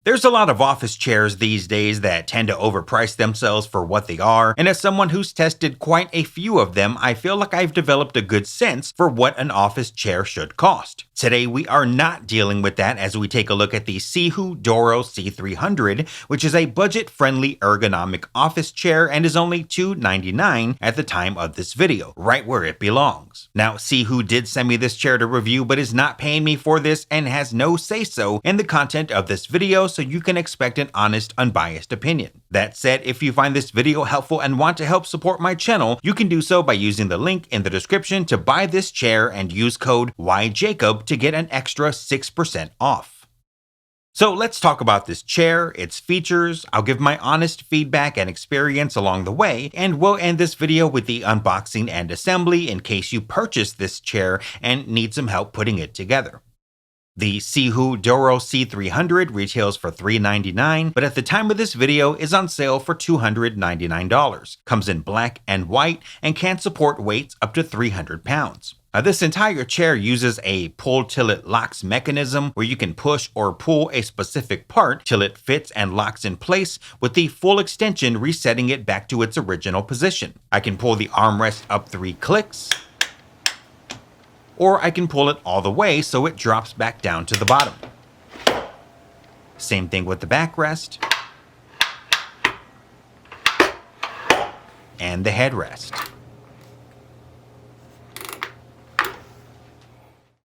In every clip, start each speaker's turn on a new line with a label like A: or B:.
A: There's a lot of office chairs these days that tend to overprice themselves for what they are, and as someone who's tested quite a few of them, I feel like I've developed a good sense for what an office chair should cost. Today we are not dealing with that as we take a look at the SIHOO Doro-C300, which is a budget-friendly ergonomic office chair and is only $299 at the time of this video, right where it belongs. Now, SIHOO did send me this chair to review but is not paying me for this and has no say-so in the content of this video, so you can expect an honest, unbiased opinion. That said, if you find this video helpful and want to help support my channel, you can do so by using the link in the description to buy this chair and use code YJACOB to get an extra 6% off. So let's talk about this chair, its features, I'll give my honest feedback and experience along the way, and we'll end this video with the unboxing and assembly in case you purchase this chair and need some help putting it together. The SIHOO Doro-C300 retails for $399, but at the time of this video is on sale for $299. Comes in black and white and can support weights up to 300 pounds. This entire chair uses a pull till it locks mechanism where you can push or pull a specific part till it fits and locks in place, with the full extension resetting it back to its original position. I can pull the armrest up 3 clicks, or I can pull it all the way so it drops back down to the bottom. Same thing with the backrest and the headrest.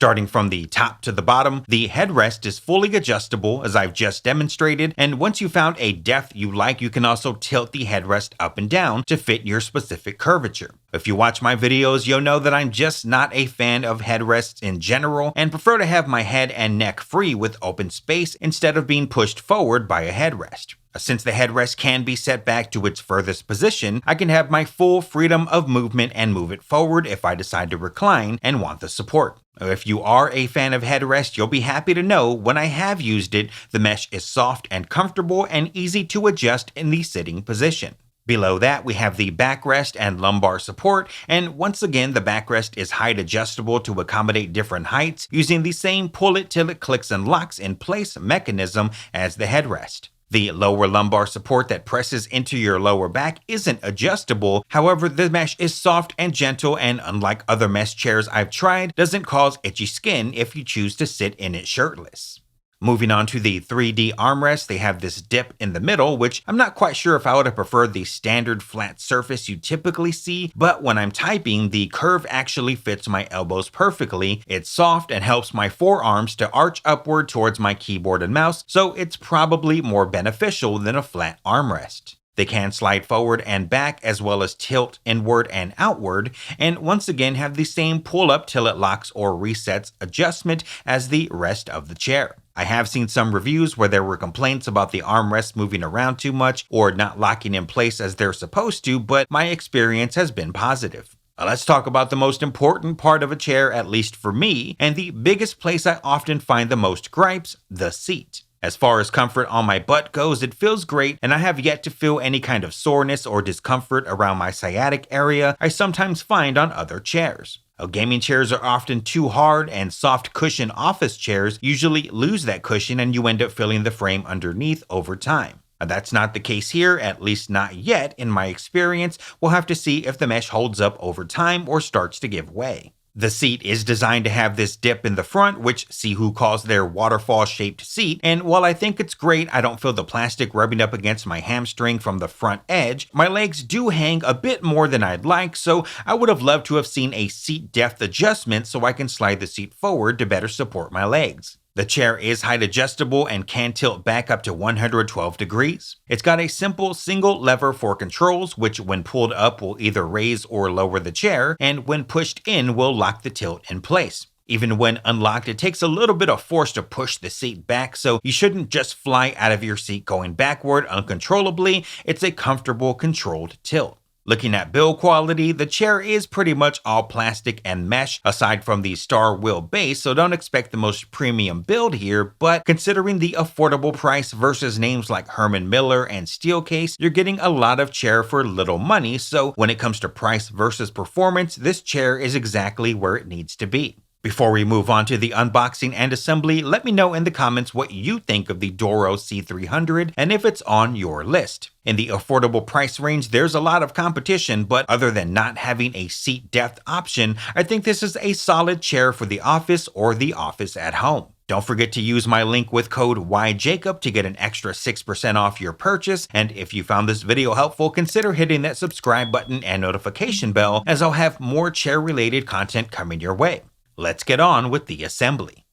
A: Starting from the top to the bottom, the headrest is fully adjustable as I've just demonstrated, and once you found a depth you like, you can also tilt the headrest up and down to fit your specific curvature. If you watch my videos, you'll know that I'm just not a fan of headrests in general and prefer to have my head and neck free with open space instead of being pushed forward by a headrest. Since the headrest can be set back to its furthest position, I can have my full freedom of movement and move it forward if I decide to recline and want the support. If you are a fan of headrest, you'll be happy to know when I have used it, the mesh is soft and comfortable and easy to adjust in the sitting position. Below that, we have the backrest and lumbar support, and once again, the backrest is height adjustable to accommodate different heights using the same pull it till it clicks and locks in place mechanism as the headrest. The lower lumbar support that presses into your lower back isn't adjustable, however, the mesh is soft and gentle and unlike other mesh chairs I've tried, doesn't cause itchy skin if you choose to sit in it shirtless. Moving on to the 3D armrest, they have this dip in the middle, which I'm not quite sure if I would have preferred the standard flat surface you typically see, but when I'm typing, the curve actually fits my elbows perfectly. It's soft and helps my forearms to arch upward towards my keyboard and mouse, so it's probably more beneficial than a flat armrest. They can slide forward and back as well as tilt inward and outward, and once again have the same pull up till it locks or resets adjustment as the rest of the chair. I have seen some reviews where there were complaints about the armrests moving around too much or not locking in place as they're supposed to, but my experience has been positive. Let's talk about the most important part of a chair, at least for me, and the biggest place I often find the most gripes, the seat. As far as comfort on my butt goes, it feels great, and I have yet to feel any kind of soreness or discomfort around my sciatic area I sometimes find on other chairs. Gaming chairs are often too hard, and soft cushion office chairs usually lose that cushion and you end up feeling the frame underneath over time. That's not the case here, at least not yet in my experience. We'll have to see if the mesh holds up over time or starts to give way. The seat is designed to have this dip in the front, which SIHOO calls their waterfall-shaped seat, and while I think it's great, I don't feel the plastic rubbing up against my hamstring from the front edge. My legs do hang a bit more than I'd like, so I would have loved to have seen a seat depth adjustment so I can slide the seat forward to better support my legs. The chair is height adjustable and can tilt back up to 112 degrees. It's got a simple single lever for controls, which when pulled up will either raise or lower the chair, and when pushed in will lock the tilt in place. Even when unlocked, it takes a little bit of force to push the seat back, so you shouldn't just fly out of your seat going backward uncontrollably. It's a comfortable, controlled tilt. Looking at build quality, the chair is pretty much all plastic and mesh aside from the star wheel base, so don't expect the most premium build here, but considering the affordable price versus names like Herman Miller and Steelcase, you're getting a lot of chair for little money, so when it comes to price versus performance, this chair is exactly where it needs to be. Before we move on to the unboxing and assembly, let me know in the comments what you think of the Doro-C300 and if it's on your list. In the affordable price range, there's a lot of competition, but other than not having a seat depth option, I think this is a solid chair for the office or the office at home. Don't forget to use my link with code YJACOB to get an extra 6% off your purchase, and if you found this video helpful, consider hitting that subscribe button and notification bell, as I'll have more chair-related content coming your way. Let's get on with the assembly.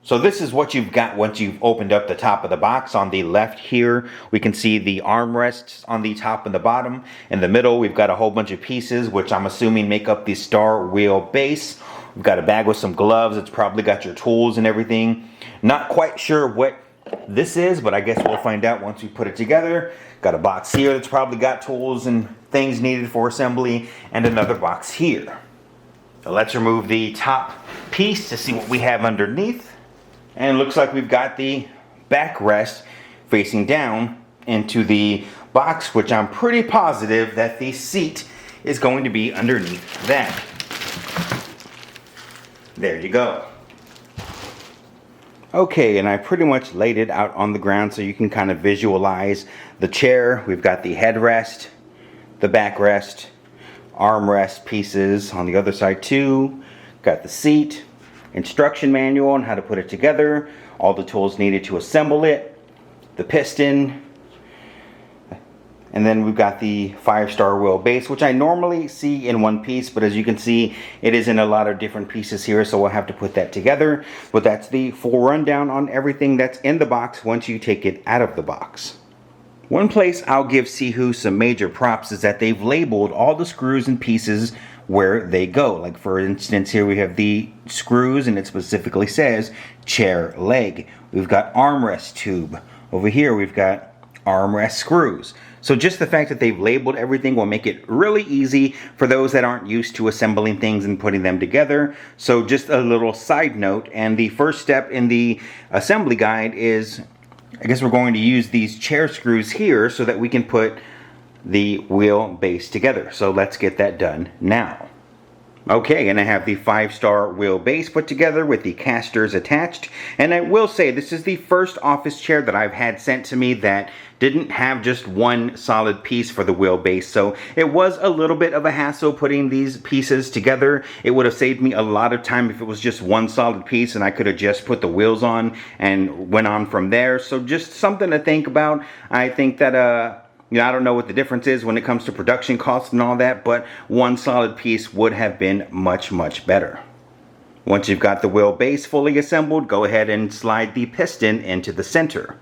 A: So this is what you've got once you've opened up the top of the box. On the left here, we can see the armrests on the top and the bottom. In the middle, we've got a whole bunch of pieces, which I'm assuming make up the star wheel base. We've got a bag with some gloves. It's probably got your tools and everything. Not quite sure what this is, but I guess we'll find out once we put it together. Got a box here that's probably got tools and things needed for assembly, and another box here. So let's remove the top piece to see what we have underneath. And it looks like we've got the backrest facing down into the box, which I'm pretty positive that the seat is going to be underneath that. There you go. Okay, and I pretty much laid it out on the ground so you can kind of visualize the chair. We've got the headrest, the backrest, armrest pieces on the other side too. Got the seat, instruction manual on how to put it together, all the tools needed to assemble it, the piston, and then we've got the 5-star wheel base, which I normally see in one piece, but as you can see, it is in a lot of different pieces here, so we'll have to put that together. But that's the full rundown on everything that's in the box once you take it out of the box. One place I'll give SIHOO some major props is that they've labeled all the screws and pieces where they go. Like for instance, here we have the screws and it specifically says chair leg. We've got armrest tube. Over here we've got armrest screws. So just the fact that they've labeled everything will make it really easy for those that aren't used to assembling things and putting them together. So just a little side note, and the first step in the assembly guide is, I guess we're going to use these chair screws here so that we can put the wheel base together. So let's get that done now. Okay, and I have the 5-star wheel base put together with the casters attached. And I will say this is the first office chair that I've had sent to me that didn't have just one solid piece for the wheel base. So it was a little bit of a hassle putting these pieces together. It would have saved me a lot of time if it was just one solid piece and I could have just put the wheels on and went on from there. So just something to think about. I think that you know, I don't know what the difference is when it comes to production costs and all that, but one solid piece would have been much, much better. Once you've got the wheel base fully assembled, go ahead and slide the piston into the center.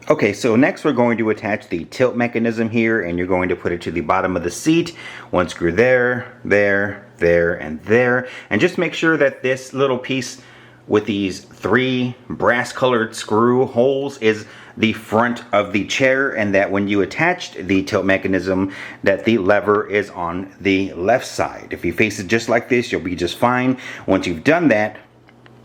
A: Okay, so next we're going to attach the tilt mechanism here, and you're going to put it to the bottom of the seat. One screw there, there, there, and there. And just make sure that this little piece with these 3 brass colored screw holes is the front of the chair, and that when you attach the tilt mechanism that the lever is on the left side. If you face it just like this, you'll be just fine. Once you've done that,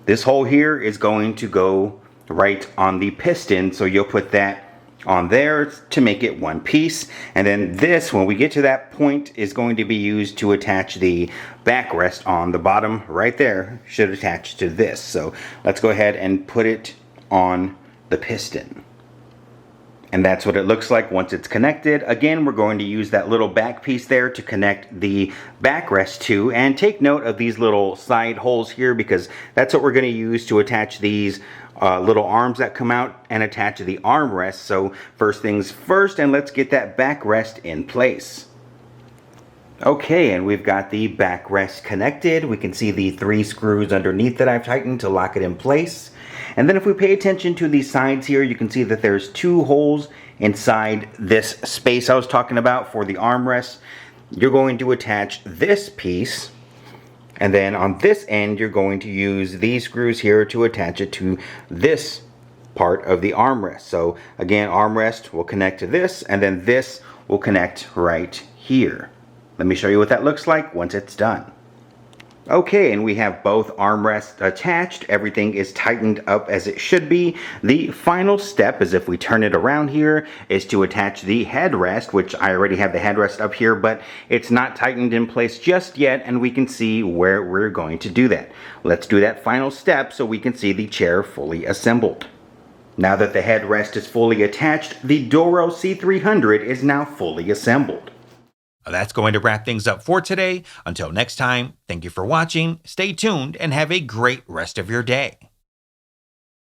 A: this hole here is going to go right on the piston, so you'll put that on there to make it one piece. And then this, when we get to that point, is going to be used to attach the backrest on the bottom right there. Should attach to this. So let's go ahead and put it on the piston. And that's what it looks like once it's connected. Again, we're going to use that little back piece there to connect the backrest to. And take note of these little side holes here, because that's what we're going to use to attach these little arms that come out and attach to the armrest. So first things first, and let's get that backrest in place. Okay, and we've got the backrest connected. We can see the 3 screws underneath that I've tightened to lock it in place. And then if we pay attention to the sides here, you can see that there's 2 holes inside this space I was talking about for the armrest. You're going to attach this piece, and then on this end you're going to use these screws here to attach it to this part of the armrest. So again, armrest will connect to this, and then this will connect right here. Let me show you what that looks like once it's done. Okay, and we have both armrests attached. Everything is tightened up as it should be. The final step is, if we turn it around here, is to attach the headrest, which I already have the headrest up here, but it's not tightened in place just yet, and we can see where we're going to do that. Let's do that final step so we can see the chair fully assembled. Now that the headrest is fully attached, the Doro-C300 is now fully assembled. That's going to wrap things up for today. Until next time, thank you for watching, stay tuned, and have a great rest of your day.